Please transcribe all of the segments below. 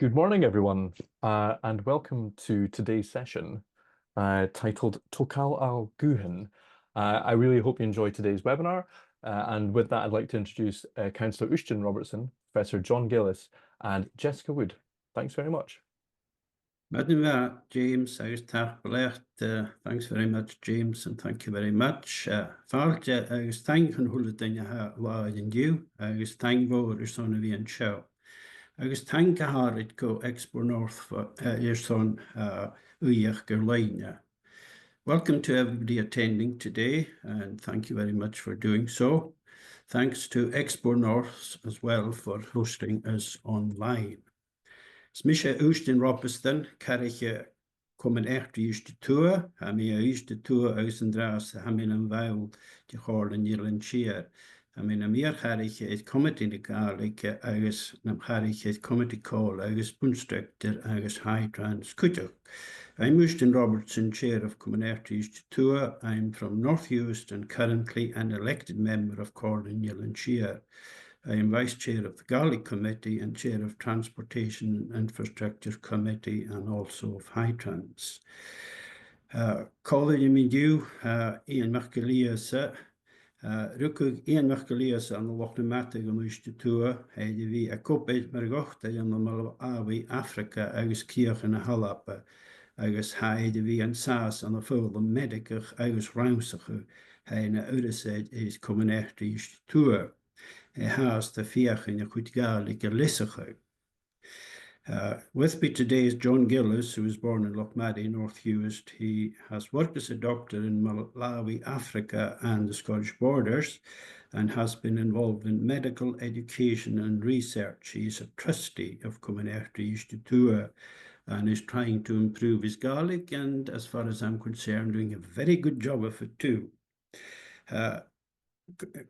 Good morning, everyone, and welcome to today's session titled Togail al Guthan. I really hope you enjoy today's webinar. And with that, I'd like to introduce Councillor Uisdean Robertson, Professor John Gillies, and Jessica Wood. Thanks very much. Madam James, thanks very much, James, and thank you very much. Fàilte, agus thank an hulatain ha wide and you, agus thank voter son of Ian show. Agus thank a harit go Expo North for your son Uist Gerlaine. Welcome to everybody attending today, and thank you very much for doing so. Thanks to Expo North as well for hosting us online. Smisha Uist Robertson, Carriche Comann Uist Tuath, Uist Tuath aus and dras, an Weil, the Hall and Irland Cheer. Meer Carriche is committee in the Gaelic, Agus Nam Carriche is committee call, Agus Bunstructor, Agus High Trans Kutuk. I'm Uist Robertson, Chair of Comann Uist Tuath. I'm from North Uist and currently an elected member of Corn and Irland Cheer. I am Vice Chair of the Gaelic Committee and Chair of Transportation and Infrastructure Committee and also of High Trans. Colin Ymindu, Ian Mercalias, Rukug Ian Mercalias and the Wachnamatag on Uist Tuath, Heidi a Copage Margochta and the Malawi Africa, Agus Kirch and a Halapa, Agus Heidi and Sas and the full of Medicach, Agus Ramsachu, Heine Urised is Comann Uist Tuath. Has the fiach in a good Gaelic Lissachu. With me today is John Gillies, who was born in Lochmaddy, North Uist. He has worked as a doctor in Malawi, Africa, and the Scottish borders, and has been involved in medical education and research. He is a trustee of Comann Uist Tuath and is trying to improve his Gaelic, and as far as I'm concerned, doing a very good job of it too.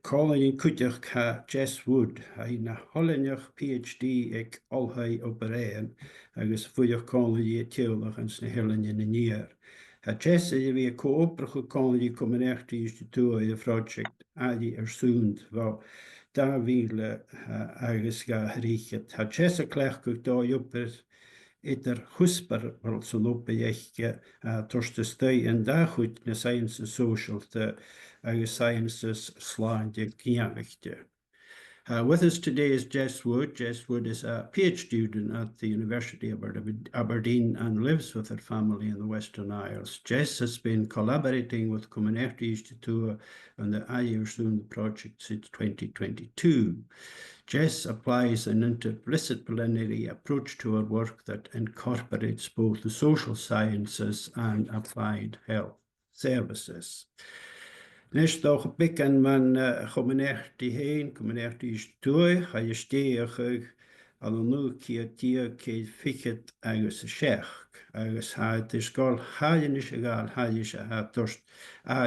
Colin Kutuk ha Jess Wood, I na Hollandach PhD ek Alhai Operaen, agus Fuyach Colin Teolach and Snehelen in the near. Ha Jess we a co-oprach Colin Comann Uist Tuath a project Adi soon, well, da wile agus ga richet. Ha Jess a klech cook da juppers. Itter husper also lope jechke torste støy en da goed na science and social sciences slaan de kiawichte. With us today is Jess Wood. Jess Wood is a PhD student at the University of Aberdeen and lives with her family in the Western Isles. Jess has been collaborating with Comann Uist Tuath on the Soon project since 2022. Jess applies an interdisciplinary approach to her work that incorporates both the social sciences and applied health services. Next toch bekken man Comann Uist Tuath, ha je steeg al nu tia fichet agus sheikh agus ha het is gal hajenis egal hajis ha torst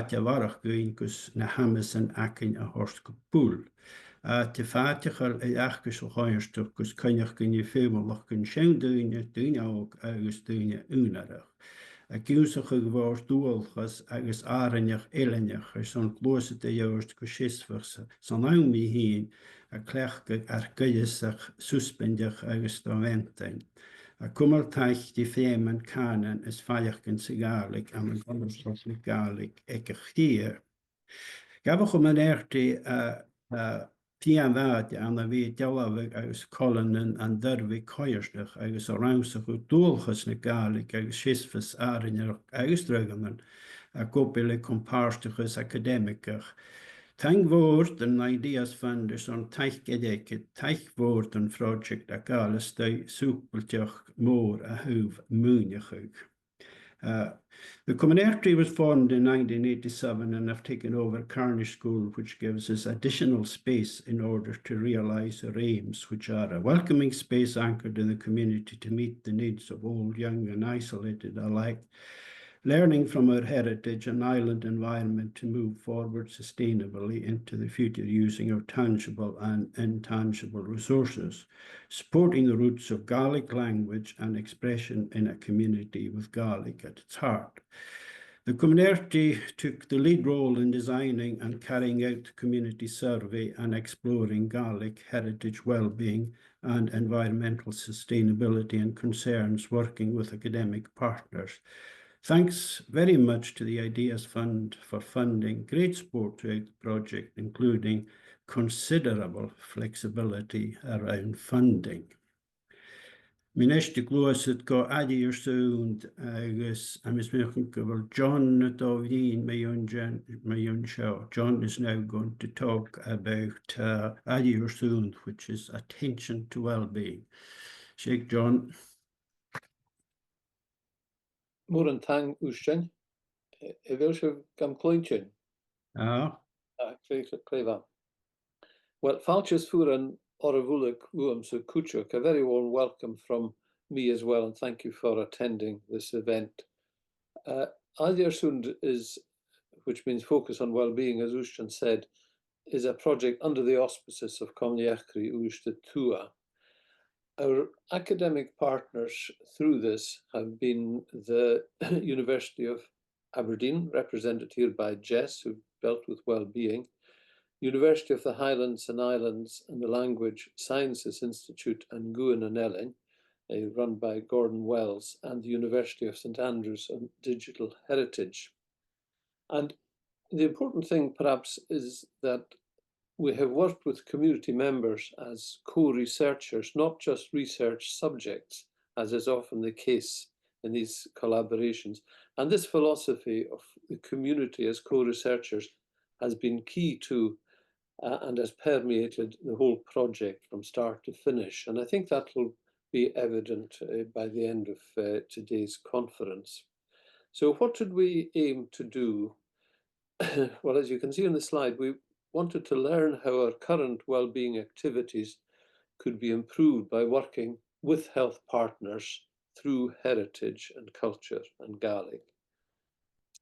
te warach goinkus na hames en akin a horst pool. Te fatiger achgus goinstukkus kanjach kun je filmelach kun shen doen ook agus doen unarig. A giúsach gwas dúalchas agus áranneach eileneach son glósa de joust go sisfachsa san mi hín a clechga gaiiseach suspendeach agus do ventain. A cumaltaich di féman canan is faiachgan sa Gaelic am an gondarslas na Gaelic ag a chtíir. Gabach Comann Tianvad an a bhí dealabhah agus Colin an dervih coirsnach agus a ramsach go dúalchas na Gaelic agus sisfas árinneach agus dragaman a gopile compárstachas academicach. Thank woord an ideas funders on teich gedeket, teich woord an project a galas de soepeltjach moor a hoef moenjachug. The Comann Uist was formed in 1987 and have taken over Carnage School, which gives us additional space in order to realise our aims, which are a welcoming space anchored in the community to meet the needs of old, young and isolated alike, learning from our heritage and island environment to move forward sustainably into the future using our tangible and intangible resources, supporting the roots of Gaelic language and expression in a community with Gaelic at its heart. The community took the lead role in designing and carrying out the community survey and exploring Gaelic heritage well-being and environmental sustainability and concerns, working with academic partners. Thanks very much to the Ideas Fund for funding great support throughout the project, including considerable flexibility around funding. Mineiste glúasid go aidir sound agus amis mechon go John Togail Mayon show. John is now going to talk about aidir sound, which is attention to well-being. Shake John. Mór tang Uisdean, bhfuil gam clointsin. Cléfa. Well, Fáilte's furan Oravulik Uamsu Kuchuk, a very warm welcome from me as well, and thank you for attending this event. Aidirsund is, which means focus on well-being, as Uisdean said, is a project under the auspices of Comann Uist Tuath. Our academic partners through this have been the University of Aberdeen, represented here by Jess, who dealt with well-being, University of the Highlands and Islands and the Language Sciences Institute and Guthan and Ellen, run by Gordon Wells, and the University of St Andrews on Digital Heritage. And the important thing perhaps is that we have worked with community members as co-researchers, not just research subjects, as is often the case in these collaborations. And this philosophy of the community as co-researchers has been key to and has permeated the whole project from start to finish. And I think that will be evident by the end of today's conference. So what did we aim to do? Well, as you can see on the slide, we wanted to learn how our current well-being activities could be improved by working with health partners through heritage and culture and Gaelic.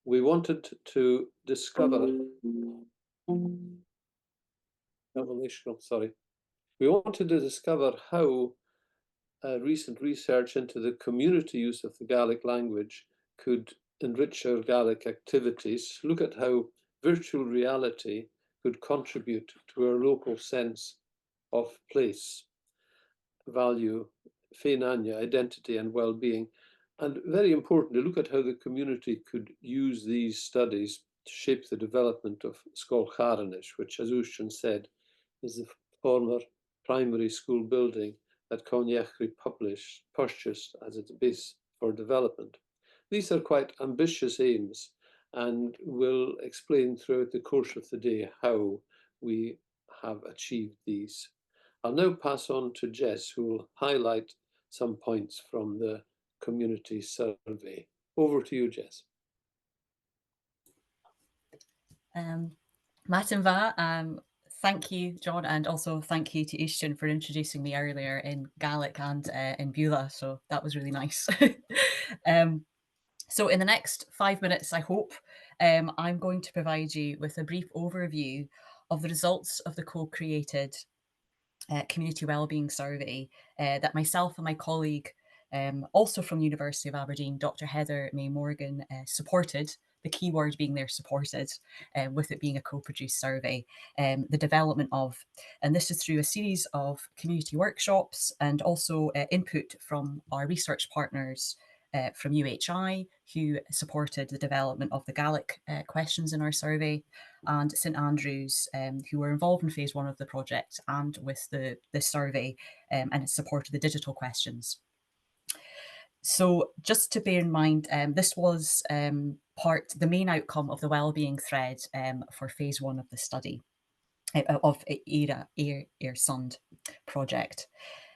We wanted to discover We wanted to discover how recent research into the community use of the Gaelic language could enrich our Gaelic activities, look at how virtual reality could contribute to our local sense of place, value, féinania, identity and well-being, and very important to look at how the community could use these studies to shape the development of Scoil Charanish, which, as Uisdean said, is the former primary school building that Comann purchased as its base for development. These are quite ambitious aims, and we'll explain throughout the course of the day how we have achieved these. I'll now pass on to Jess, who will highlight some points from the community survey. Over to you, Jess. Matinva, thank you, John, and also thank you to Uisdean for introducing me earlier in Gaelic and in Beulah, so that was really nice. So in the next 5 minutes, I hope, I'm going to provide you with a brief overview of the results of the co-created community wellbeing survey that myself and my colleague, also from the University of Aberdeen, Dr. Heather May Morgan, supported, the key word being there, supported, with it being a co-produced survey, the development of, and this is through a series of community workshops and also input from our research partners from UHI, who supported the development of the Gaelic questions in our survey, and St Andrews, who were involved in phase 1 of the project and with the survey, and it supported the digital questions. So just to bear in mind, this was the main outcome of the wellbeing thread for phase 1 of the study of Sund project.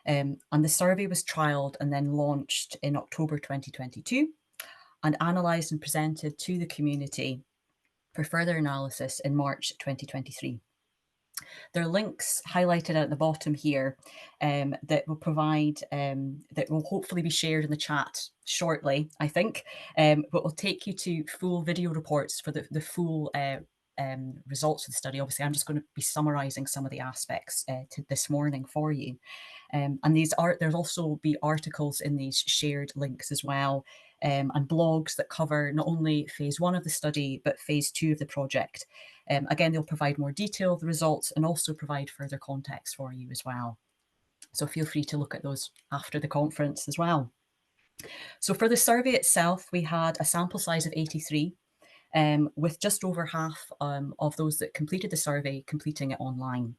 And the survey was trialled and then launched in October 2022 and analysed and presented to the community for further analysis in March 2023. There are links highlighted at the bottom here that will provide, that will hopefully be shared in the chat shortly, I think, but will take you to full video reports for the full results of the study. Obviously, I'm just going to be summarising some of the aspects this morning for you. And there'll also be articles in these shared links as well, and blogs that cover not only phase 1 of the study, but phase 2 of the project. Again, they'll provide more detail of the results and also provide further context for you as well. So feel free to look at those after the conference as well. So for the survey itself, we had a sample size of 83, with just over half of those that completed the survey completing it online.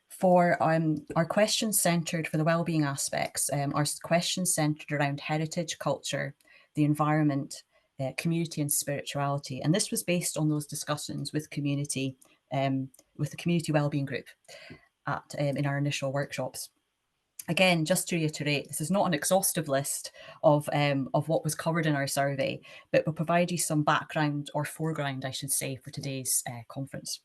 For our questions centred for the wellbeing aspects, our questions centred around heritage, culture, the environment, community and spirituality. And this was based on those discussions with community, with the community wellbeing group in our initial workshops. Again, just to reiterate, this is not an exhaustive list of what was covered in our survey, but will provide you some background or foreground, I should say, for today's conference.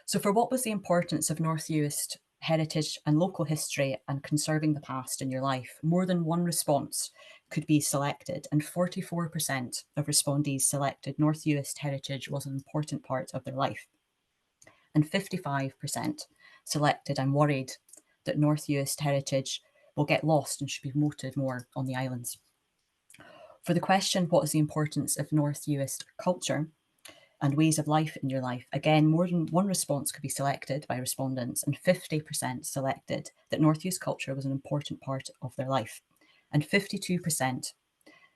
So for what was the importance of North Uist heritage and local history and conserving the past in your life, more than one response could be selected, and 44% of respondees selected North Uist heritage was an important part of their life. And 55% selected, I'm worried that North Uist heritage will get lost and should be promoted more on the islands. For the question, what is the importance of North Uist culture and ways of life in your life? Again, more than one response could be selected by respondents, and 50% selected that North Uist culture was an important part of their life. And 52%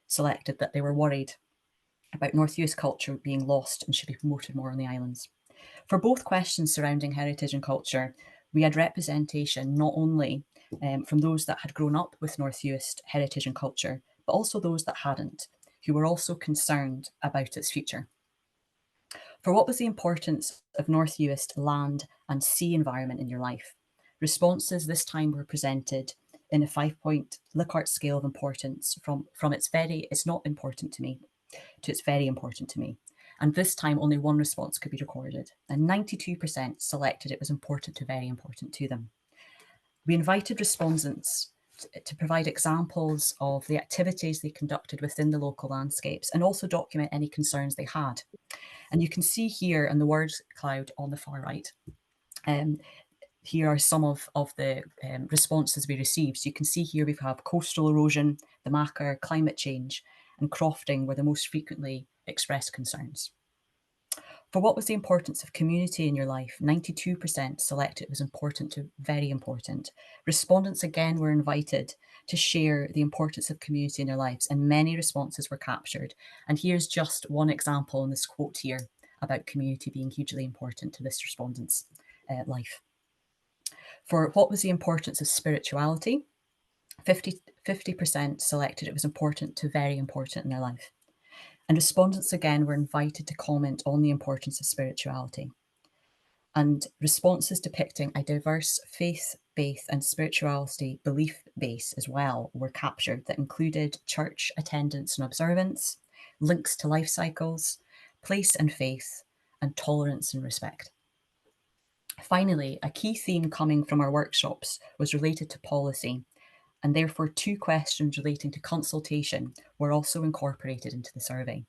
selected that they were worried about North Uist culture being lost and should be promoted more on the islands. For both questions surrounding heritage and culture, we had representation not only from those that had grown up with North Uist heritage and culture, but also those that hadn't, who were also concerned about its future. For what was the importance of North Uist land and sea environment in your life? Responses this time were presented in a 5-point Likert scale of importance from it's not important to me to it's very important to me. And this time only one response could be recorded, and 92% selected it was important to very important to them. We invited respondents to provide examples of the activities they conducted within the local landscapes and also document any concerns they had. And you can see here in the word cloud on the far right, here are some of the responses we received. So you can see here we have coastal erosion, the Macar, climate change, and crofting were the most frequently expressed concerns. For what was the importance of community in your life? 92% selected it was important to very important. Respondents again were invited to share the importance of community in their lives, and many responses were captured. And here's just one example in this quote here about community being hugely important to this respondent's life. For what was the importance of spirituality? 50% selected it was important to very important in their life. And respondents again were invited to comment on the importance of spirituality. And responses depicting a diverse faith, and spirituality belief base as well were captured that included church attendance and observance, links to life cycles, place and faith, and tolerance and respect. Finally, a key theme coming from our workshops was related to policy, and therefore 2 questions relating to consultation were also incorporated into the survey.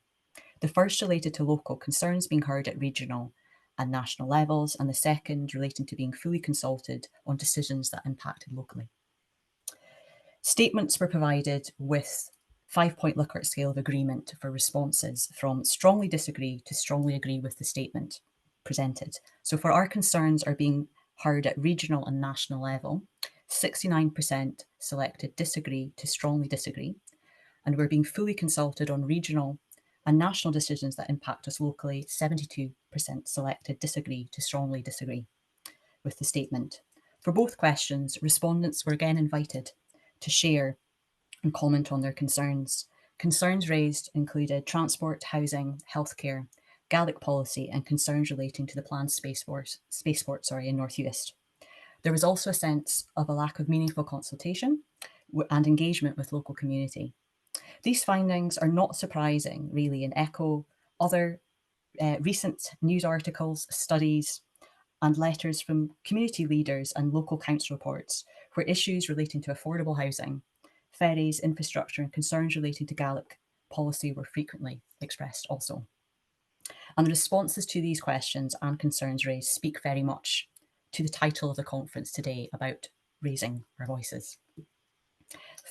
The first related to local concerns being heard at regional and national levels, and the second relating to being fully consulted on decisions that impacted locally. Statements were provided with 5-point Likert scale of agreement for responses from strongly disagree to strongly agree with the statement presented. So for our concerns are being heard at regional and national level, 69% selected disagree to strongly disagree, and we're being fully consulted on regional and national decisions that impact us locally. 72% selected disagree to strongly disagree with the statement. For both questions, respondents were again invited to share and comment on their concerns. Concerns raised included transport, housing, healthcare, Gaelic policy, and concerns relating to the planned spaceport in North Uist. There was also a sense of a lack of meaningful consultation and engagement with local community. These findings are not surprising, really, and echo other recent news articles, studies, and letters from community leaders and local council reports, where issues relating to affordable housing, ferries, infrastructure, and concerns relating to Gaelic policy were frequently expressed also. And the responses to these questions and concerns raised speak very much to the title of the conference today about raising our voices.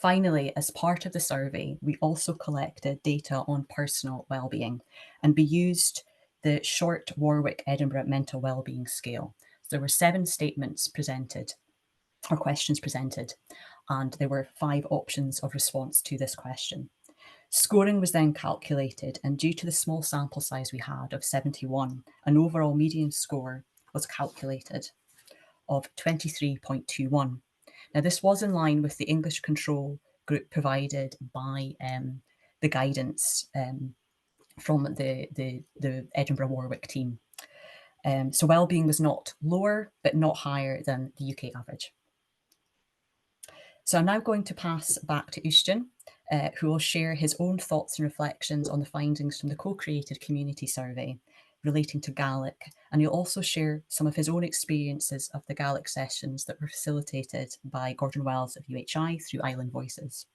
Finally, as part of the survey, we also collected data on personal wellbeing, and we used the short Warwick-Edinburgh mental wellbeing scale. So there were 7 statements presented, or questions presented, and there were 5 options of response to this question. Scoring was then calculated, and due to the small sample size we had of 71, an overall median score was calculated of 23.21. Now, this was in line with the English control group provided by the guidance from the Edinburgh Warwick team. So wellbeing was not lower, but not higher than the UK average. So I'm now going to pass back to Uisdean, who will share his own thoughts and reflections on the findings from the co-created community survey relating to Gaelic, and he'll also share some of his own experiences of the Gaelic sessions that were facilitated by Gordon Wells of UHI through Island Voices,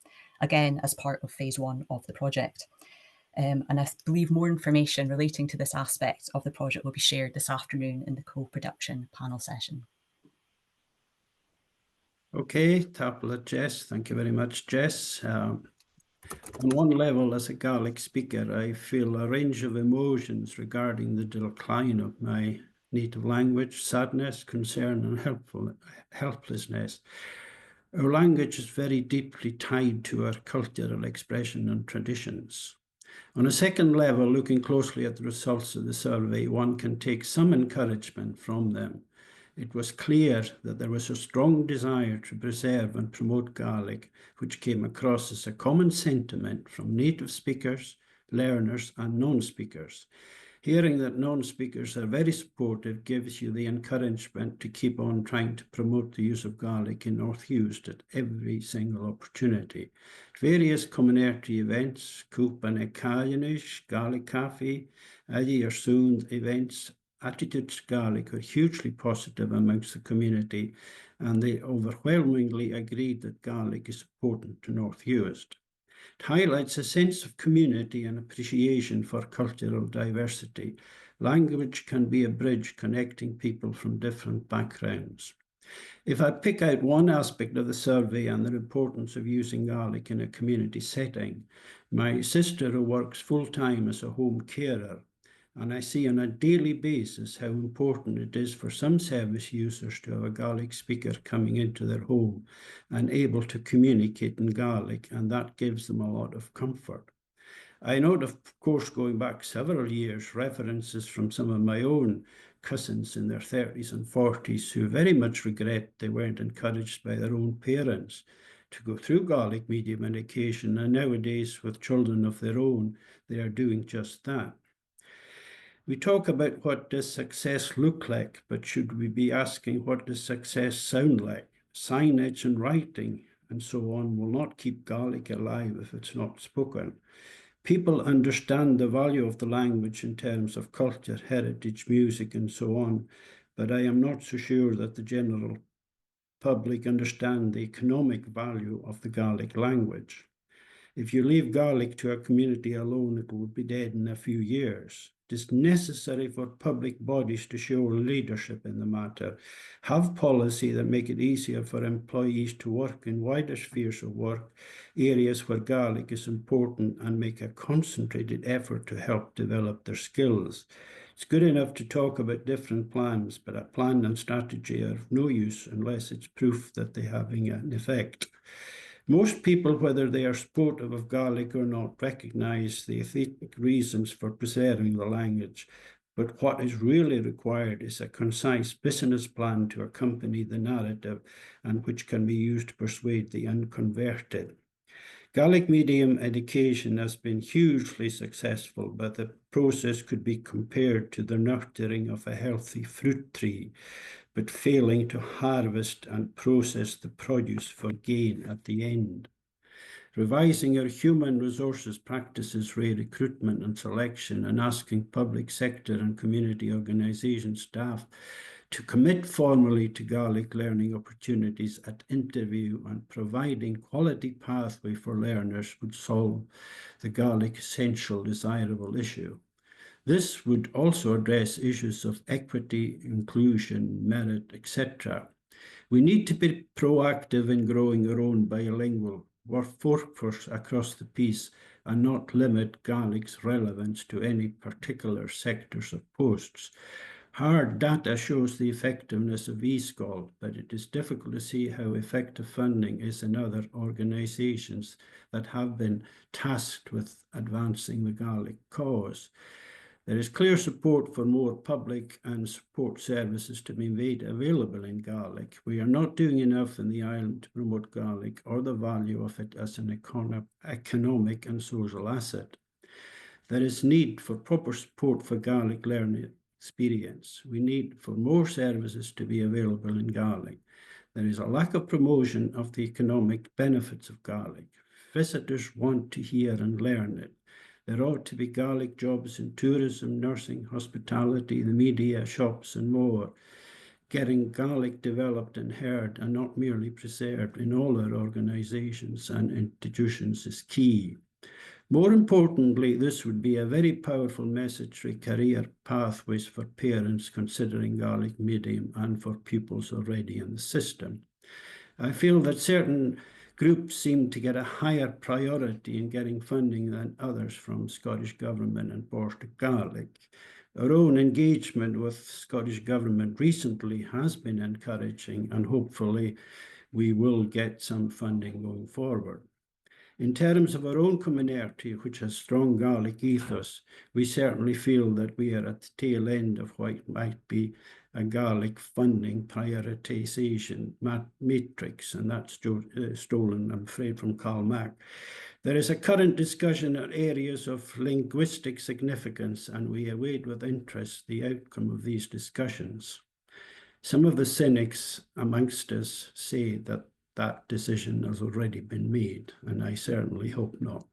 again as part of phase 1 of the project. And I believe more information relating to this aspect of the project will be shared this afternoon in the co-production panel session. Okay, Tapla Jess, thank you very much, Jess. On one level, as a Gaelic speaker, I feel a range of emotions regarding the decline of my native language, sadness, concern, and helplessness. Our language is very deeply tied to our cultural expression and traditions. On a second level, looking closely at the results of the survey, one can take some encouragement from them. It was clear that there was a strong desire to preserve and promote Gaelic, which came across as a common sentiment from native speakers, learners, and non-speakers. Hearing that non-speakers are very supportive gives you the encouragement to keep on trying to promote the use of Gaelic in North Uist at every single opportunity. Various community events, Cúpan e Cáilinis, Gaelic Cafe, Adi or Soon events, attitudes to Gaelic are hugely positive amongst the community, and they overwhelmingly agreed that Gaelic is important to North Uist. It highlights a sense of community and appreciation for cultural diversity. Language can be a bridge connecting people from different backgrounds. If I pick out one aspect of the survey and the importance of using Gaelic in a community setting, my sister who works full-time as a home carer, and I see on a daily basis how important it is for some service users to have a Gaelic speaker coming into their home and able to communicate in Gaelic, and that gives them a lot of comfort. I note, of course, going back several years, references from some of my own cousins in their 30s and 40s who very much regret they weren't encouraged by their own parents to go through Gaelic medium education, and nowadays with children of their own, they are doing just that. We talk about what does success look like, but should we be asking what does success sound like? Signage and writing and so on will not keep Gaelic alive if it's not spoken. People understand the value of the language in terms of culture, heritage, music, and so on, but I am not so sure that the general public understand the economic value of the Gaelic language. If you leave Gaelic to a community alone, it will be dead in a few years. It is necessary for public bodies to show leadership in the matter, have policy that make it easier for employees to work in wider spheres of work, areas where Gaelic is important, and make a concentrated effort to help develop their skills. It's good enough to talk about different plans, but a plan and strategy are of no use unless it's proof that they're having an effect. Most people, whether they are supportive of Gaelic or not, recognise the aesthetic reasons for preserving the language, but what is really required is a concise business plan to accompany the narrative and which can be used to persuade the unconverted. Gaelic medium education has been hugely successful, but the process could be compared to the nurturing of a healthy fruit tree, but failing to harvest and process the produce for gain at the end. Revising our human resources practices, recruitment and selection, and asking public sector and community organisation staff to commit formally to Gaelic learning opportunities at interview and providing quality pathway for learners would solve the Gaelic essential desirable issue. This would also address issues of equity, inclusion, merit, etc. We need to be proactive in growing our own bilingual workforce across the piece and not limit Gaelic's relevance to any particular sectors or posts. Hard data shows the effectiveness of eSchool, but it is difficult to see how effective funding is in other organisations that have been tasked with advancing the Gaelic cause. There is clear support for more public and support services to be made available in Gaelic. We are not doing enough in the island to promote Gaelic or the value of it as an economic and social asset. There is need for proper support for Gaelic learning experience. We need for more services to be available in Gaelic. There is a lack of promotion of the economic benefits of Gaelic. Visitors want to hear and learn it. There ought to be Gaelic jobs in tourism, nursing, hospitality, the media, shops, and more. Getting Gaelic developed and heard and not merely preserved in all our organisations and institutions is key. More importantly, this would be a very powerful message for career pathways for parents considering Gaelic medium and for pupils already in the system. I feel that certain groups seem to get a higher priority in getting funding than others from Scottish Government and Bord Gaelic. Our own engagement with Scottish Government recently has been encouraging, and hopefully we will get some funding going forward. In terms of our own community, which has strong Gaelic ethos, we certainly feel that we are at the tail end of what might be a Gaelic funding prioritisation matrix, and that's stolen, I'm afraid, from Karl Marx. There is a current discussion on areas of linguistic significance, and we await with interest the outcome of these discussions. Some of the cynics amongst us say that that decision has already been made, and I certainly hope not.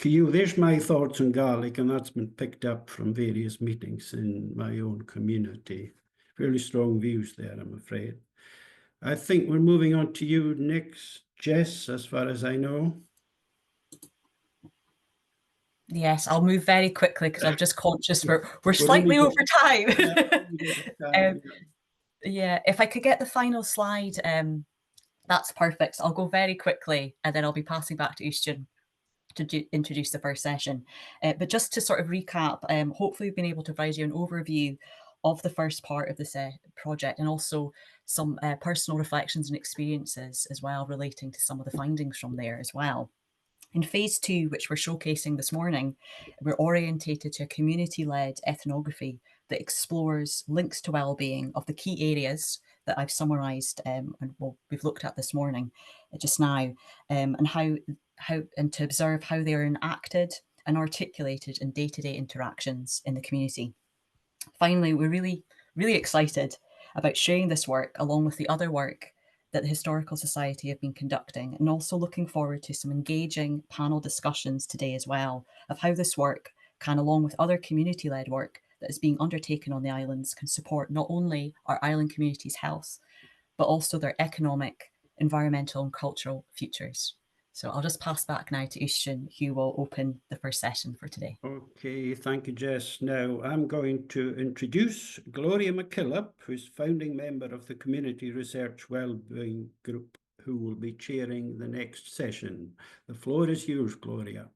There's my thoughts on Gaelic, and that's been picked up from various meetings in my own community. Fairly strong views there, I'm afraid. I think we're moving on to you next, Jess, as far as I know. Yes, I'll move very quickly because I'm just conscious we're slightly over time. Yeah, if I could get the final slide, that's perfect. I'll go very quickly and then I'll be passing back to Uisdean to introduce the first session. But just to sort of recap, hopefully we've been able to provide you an overview of the first part of this project, and also some personal reflections and experiences as well relating to some of the findings from there as well. In phase 2, which we're showcasing this morning, we're orientated to a community-led ethnography that explores links to wellbeing of the key areas that I've summarised and we've looked at this morning just now, and how and to observe how they are enacted and articulated in day-to-day interactions in the community. Finally, we're really, really excited about sharing this work along with the other work that the Historical Society have been conducting, and also looking forward to some engaging panel discussions today as well of how this work can, along with other community-led work that is being undertaken on the islands, can support not only our island communities' health, but also their economic, environmental and cultural futures. So I'll just pass back now to Uisdean, who will open the first session for today. Okay, thank you, Jess. Now I'm going to introduce Gloria McKillop, who's founding member of the Community Research Wellbeing Group, who will be chairing the next session. The floor is yours, Gloria.